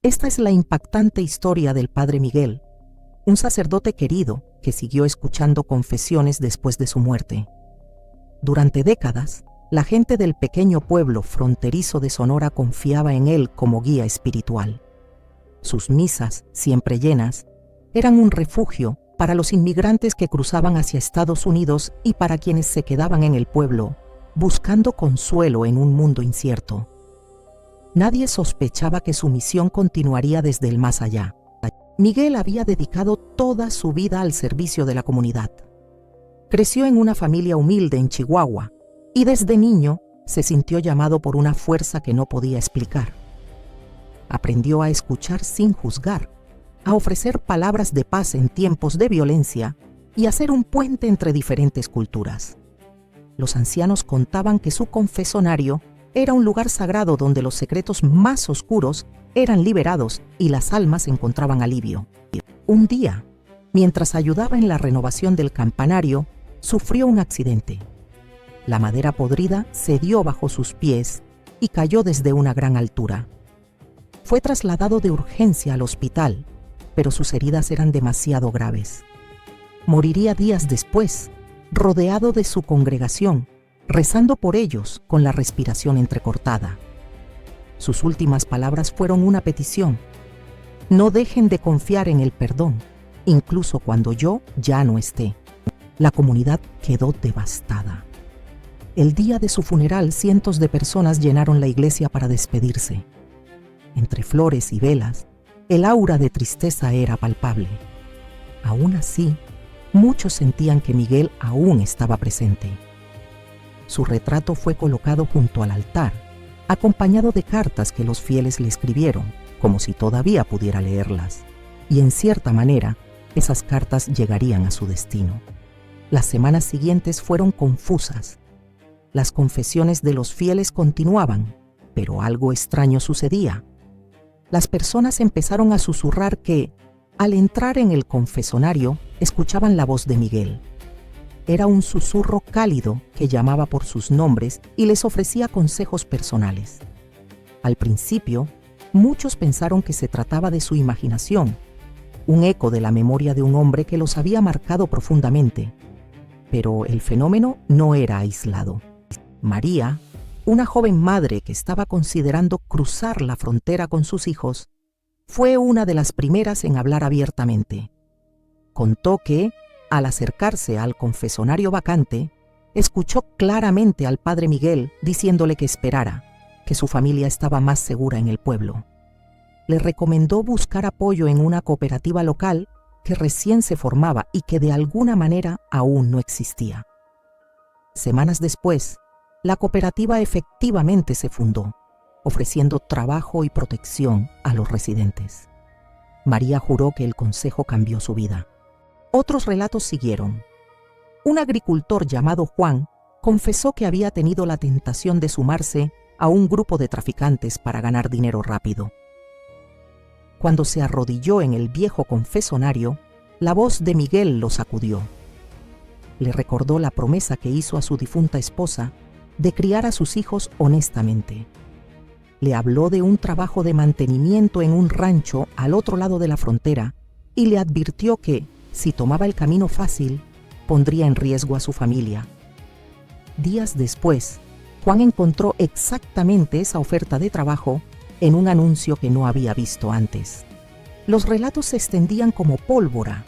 Esta es la impactante historia del Padre Miguel, un sacerdote querido que siguió escuchando confesiones después de su muerte. Durante décadas, la gente del pequeño pueblo fronterizo de Sonora confiaba en él como guía espiritual. Sus misas, siempre llenas, eran un refugio para los inmigrantes que cruzaban hacia Estados Unidos y para quienes se quedaban en el pueblo, buscando consuelo en un mundo incierto. Nadie sospechaba que su misión continuaría desde el más allá. Miguel había dedicado toda su vida al servicio de la comunidad. Creció en una familia humilde en Chihuahua y desde niño se sintió llamado por una fuerza que no podía explicar. Aprendió a escuchar sin juzgar, a ofrecer palabras de paz en tiempos de violencia y a ser un puente entre diferentes culturas. Los ancianos contaban que su confesonario era un lugar sagrado donde los secretos más oscuros eran liberados y las almas encontraban alivio. Un día, mientras ayudaba en la renovación del campanario, sufrió un accidente. La madera podrida cedió bajo sus pies y cayó desde una gran altura. Fue trasladado de urgencia al hospital, pero sus heridas eran demasiado graves. Moriría días después, rodeado de su congregación, rezando por ellos con la respiración entrecortada. Sus últimas palabras fueron una petición: no dejen de confiar en el perdón, incluso cuando yo ya no esté. La comunidad quedó devastada. El día de su funeral, cientos de personas llenaron la iglesia para despedirse. Entre flores y velas, el aura de tristeza era palpable. Aún así, muchos sentían que Miguel aún estaba presente. Su retrato fue colocado junto al altar, acompañado de cartas que los fieles le escribieron, como si todavía pudiera leerlas. Y en cierta manera, esas cartas llegarían a su destino. Las semanas siguientes fueron confusas. Las confesiones de los fieles continuaban, pero algo extraño sucedía. Las personas empezaron a susurrar que, al entrar en el confesonario, escuchaban la voz de Miguel. Era un susurro cálido que llamaba por sus nombres y les ofrecía consejos personales. Al principio, muchos pensaron que se trataba de su imaginación, un eco de la memoria de un hombre que los había marcado profundamente. Pero el fenómeno no era aislado. María, una joven madre que estaba considerando cruzar la frontera con sus hijos, fue una de las primeras en hablar abiertamente. Contó que, al acercarse al confesonario vacante, escuchó claramente al Padre Miguel diciéndole que esperara, que su familia estaba más segura en el pueblo. Le recomendó buscar apoyo en una cooperativa local que recién se formaba y que de alguna manera aún no existía. Semanas después, la cooperativa efectivamente se fundó, ofreciendo trabajo y protección a los residentes. María juró que el consejo cambió su vida. Otros relatos siguieron. Un agricultor llamado Juan confesó que había tenido la tentación de sumarse a un grupo de traficantes para ganar dinero rápido. Cuando se arrodilló en el viejo confesonario, la voz de Miguel lo sacudió. Le recordó la promesa que hizo a su difunta esposa de criar a sus hijos honestamente. Le habló de un trabajo de mantenimiento en un rancho al otro lado de la frontera y le advirtió que, si tomaba el camino fácil, pondría en riesgo a su familia. Días después, Juan encontró exactamente esa oferta de trabajo en un anuncio que no había visto antes. Los relatos se extendían como pólvora.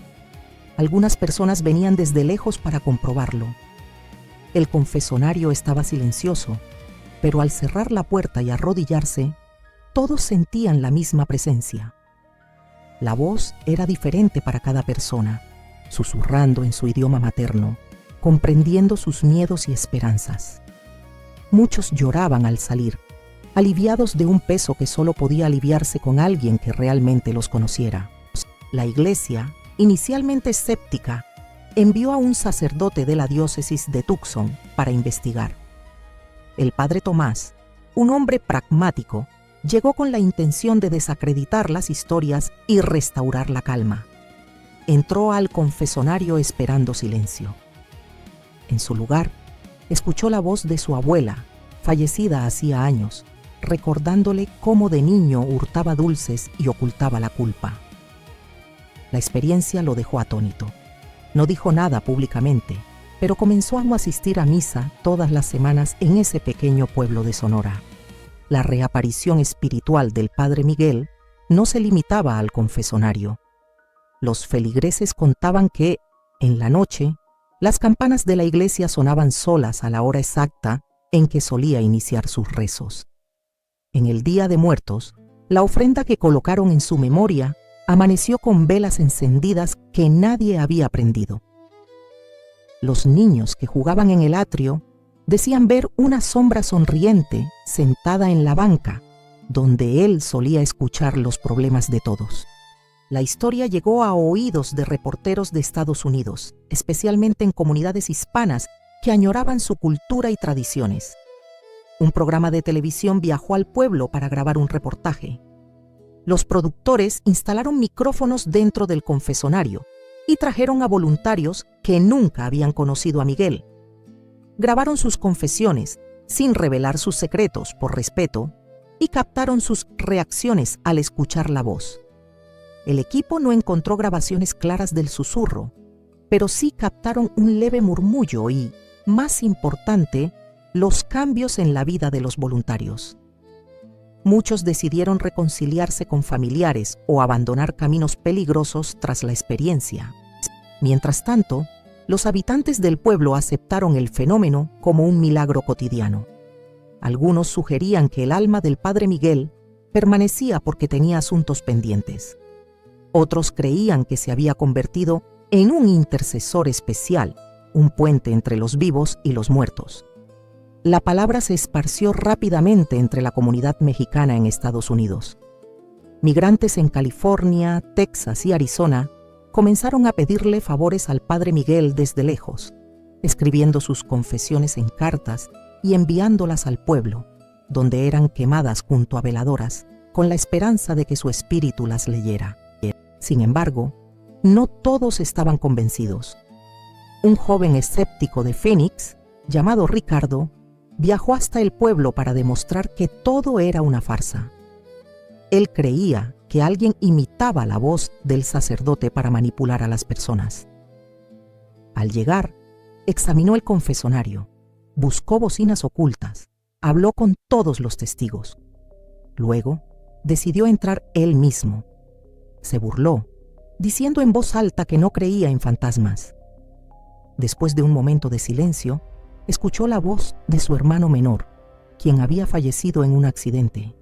Algunas personas venían desde lejos para comprobarlo. El confesonario estaba silencioso, pero al cerrar la puerta y arrodillarse, todos sentían la misma presencia. La voz era diferente para cada persona, susurrando en su idioma materno, comprendiendo sus miedos y esperanzas. Muchos lloraban al salir, aliviados de un peso que solo podía aliviarse con alguien que realmente los conociera. La iglesia, inicialmente escéptica, envió a un sacerdote de la diócesis de Tucson para investigar. El padre Tomás, un hombre pragmático, llegó con la intención de desacreditar las historias y restaurar la calma. Entró al confesonario esperando silencio. En su lugar, escuchó la voz de su abuela, fallecida hacía años, recordándole cómo de niño hurtaba dulces y ocultaba la culpa. La experiencia lo dejó atónito. No dijo nada públicamente, pero comenzó a no asistir a misa todas las semanas en ese pequeño pueblo de Sonora. La reaparición espiritual del Padre Miguel no se limitaba al confesonario. Los feligreses contaban que, en la noche, las campanas de la iglesia sonaban solas a la hora exacta en que solía iniciar sus rezos. En el Día de Muertos, la ofrenda que colocaron en su memoria amaneció con velas encendidas que nadie había prendido. Los niños que jugaban en el atrio decían ver una sombra sonriente sentada en la banca, donde él solía escuchar los problemas de todos. La historia llegó a oídos de reporteros de Estados Unidos, especialmente en comunidades hispanas que añoraban su cultura y tradiciones. Un programa de televisión viajó al pueblo para grabar un reportaje. Los productores instalaron micrófonos dentro del confesonario y trajeron a voluntarios que nunca habían conocido a Miguel. Grabaron sus confesiones, sin revelar sus secretos por respeto, y captaron sus reacciones al escuchar la voz. El equipo no encontró grabaciones claras del susurro, pero sí captaron un leve murmullo y, más importante, los cambios en la vida de los voluntarios. Muchos decidieron reconciliarse con familiares o abandonar caminos peligrosos tras la experiencia. Mientras tanto, los habitantes del pueblo aceptaron el fenómeno como un milagro cotidiano. Algunos sugerían que el alma del Padre Miguel permanecía porque tenía asuntos pendientes. Otros creían que se había convertido en un intercesor especial, un puente entre los vivos y los muertos. La palabra se esparció rápidamente entre la comunidad mexicana en Estados Unidos. Migrantes en California, Texas y Arizona comenzaron a pedirle favores al Padre Miguel desde lejos, escribiendo sus confesiones en cartas y enviándolas al pueblo, donde eran quemadas junto a veladoras, con la esperanza de que su espíritu las leyera. Sin embargo, no todos estaban convencidos. Un joven escéptico de Phoenix, llamado Ricardo, viajó hasta el pueblo para demostrar que todo era una farsa. Él creía que alguien imitaba la voz del sacerdote para manipular a las personas. Al llegar, examinó el confesonario, buscó bocinas ocultas, habló con todos los testigos. Luego, decidió entrar él mismo. Se burló, diciendo en voz alta que no creía en fantasmas. Después de un momento de silencio, escuchó la voz de su hermano menor, quien había fallecido en un accidente.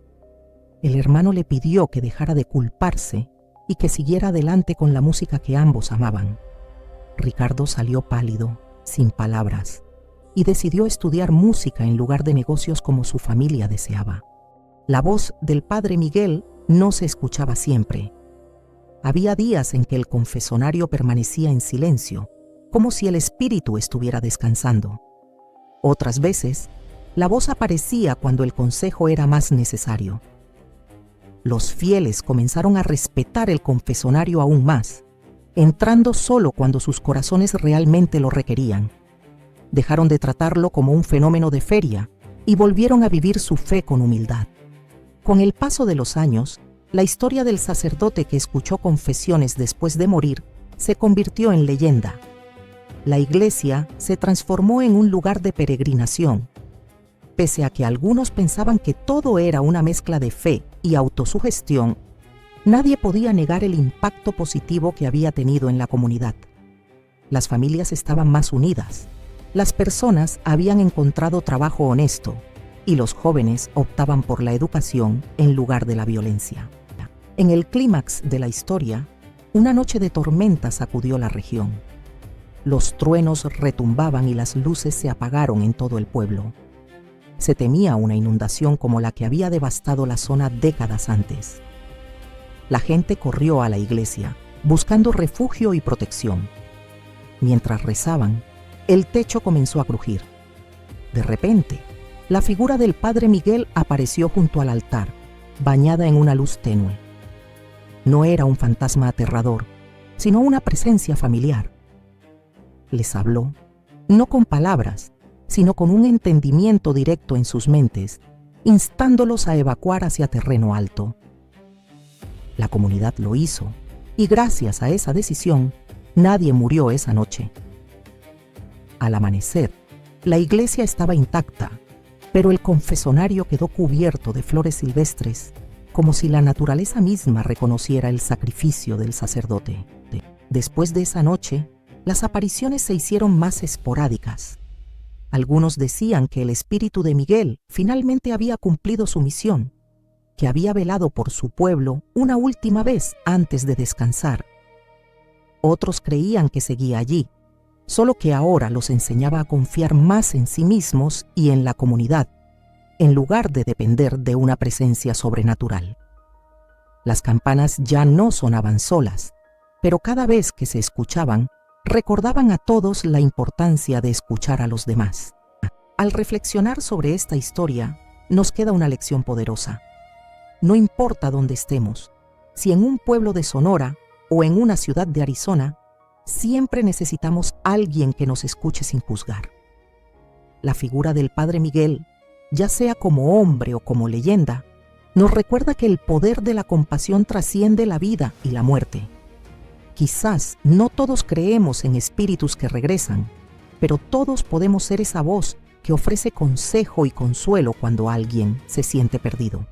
El hermano le pidió que dejara de culparse y que siguiera adelante con la música que ambos amaban. Ricardo salió pálido, sin palabras, y decidió estudiar música en lugar de negocios como su familia deseaba. La voz del Padre Miguel no se escuchaba siempre. Había días en que el confesonario permanecía en silencio, como si el espíritu estuviera descansando. Otras veces, la voz aparecía cuando el consejo era más necesario. Los fieles comenzaron a respetar el confesonario aún más, entrando solo cuando sus corazones realmente lo requerían. Dejaron de tratarlo como un fenómeno de feria y volvieron a vivir su fe con humildad. Con el paso de los años, la historia del sacerdote que escuchó confesiones después de morir se convirtió en leyenda. La iglesia se transformó en un lugar de peregrinación. Pese a que algunos pensaban que todo era una mezcla de fe y autosugestión, nadie podía negar el impacto positivo que había tenido en la comunidad. Las familias estaban más unidas, las personas habían encontrado trabajo honesto y los jóvenes optaban por la educación en lugar de la violencia. En el clímax de la historia, una noche de tormenta sacudió la región. Los truenos retumbaban y las luces se apagaron en todo el pueblo. Se temía una inundación como la que había devastado la zona décadas antes. La gente corrió a la iglesia, buscando refugio y protección. Mientras rezaban, el techo comenzó a crujir. De repente, la figura del Padre Miguel apareció junto al altar, bañada en una luz tenue. No era un fantasma aterrador, sino una presencia familiar. Les habló, no con palabras, sino con un entendimiento directo en sus mentes, instándolos a evacuar hacia terreno alto. La comunidad lo hizo, y gracias a esa decisión, nadie murió esa noche. Al amanecer, la iglesia estaba intacta, pero el confesonario quedó cubierto de flores silvestres, como si la naturaleza misma reconociera el sacrificio del sacerdote. Después de esa noche, las apariciones se hicieron más esporádicas. Algunos decían que el espíritu de Miguel finalmente había cumplido su misión, que había velado por su pueblo una última vez antes de descansar. Otros creían que seguía allí, solo que ahora los enseñaba a confiar más en sí mismos y en la comunidad, en lugar de depender de una presencia sobrenatural. Las campanas ya no sonaban solas, pero cada vez que se escuchaban, recordaban a todos la importancia de escuchar a los demás. Al reflexionar sobre esta historia, nos queda una lección poderosa. No importa dónde estemos, si en un pueblo de Sonora o en una ciudad de Arizona, siempre necesitamos alguien que nos escuche sin juzgar. La figura del Padre Miguel, ya sea como hombre o como leyenda, nos recuerda que el poder de la compasión trasciende la vida y la muerte. Quizás no todos creemos en espíritus que regresan, pero todos podemos ser esa voz que ofrece consejo y consuelo cuando alguien se siente perdido.